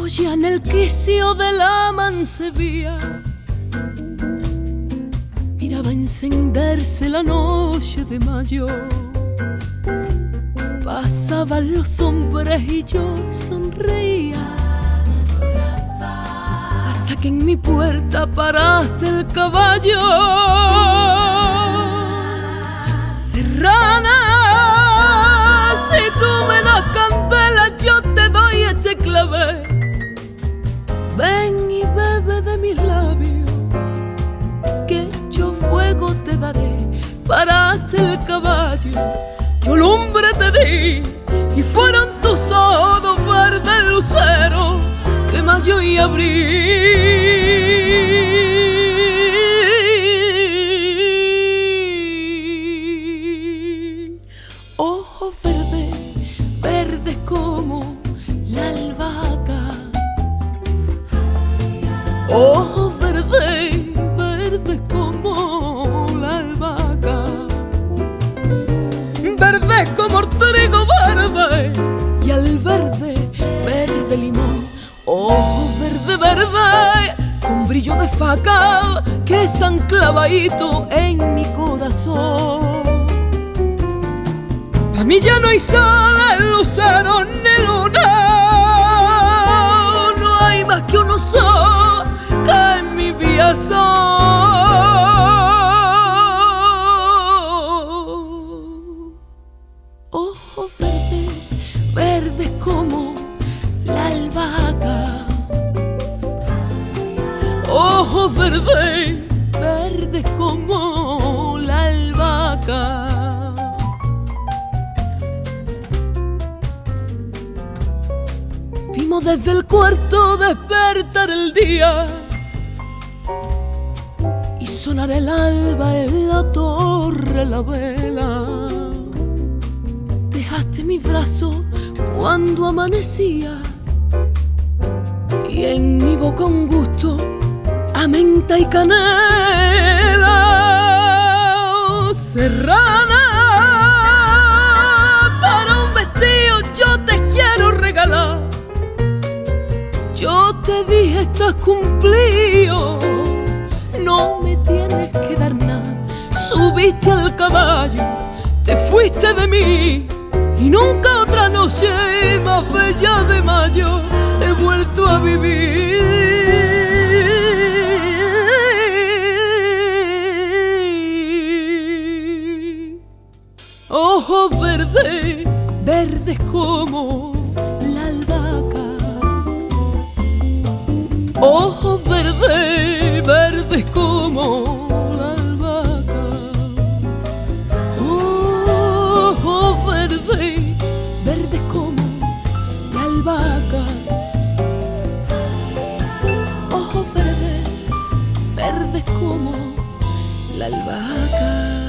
ya en el quicio de la mancebía miraba encenderse la noche de mayo. Pasaban los hombres y yo sonreía, hasta que en mi puerta paraste el caballo. Serrana, si tú me das candela, yo te doy este clavel. Ven y bebe de mis labios, que yo fuego te daré. Paraste el caballo, yo lumbre te di, y fueron tus ojos verdes luceros de mayo y abril. Ojos verdes, verdes como la albahaca. Ojos verdes, verdes como la albahaca. Verdes como el trigo verde, y al verde, verde limón. Ojos verde, verde, con brillo de faca, que se han clavadito en mi corazón. A mí ya no hay sol, lucero ni luna, no hay más que uno solo que en mi vida son. Ojos verdes, verdes como la albahaca. Ojos verdes, verdes como la albahaca. Vimos desde el cuarto despertar el día y sonar el alba en la torre la vela. Dejaste mi brazo cuando amanecía, y en mi boca un gusto a menta y canela. Serrana, para un vestido yo te quiero regalar. Yo te dije estás cumplido, no me tienes que dar nada. Subiste al caballo, te fuiste de mí, y nunca otra noche más bella de mayo he vuelto a vivir. Ojos verdes, verdes como la albahaca. Ojos verdes, verdes como la albahaca. Ojos verdes, verdes como la albahaca. Ojos verdes, verdes como la albahaca.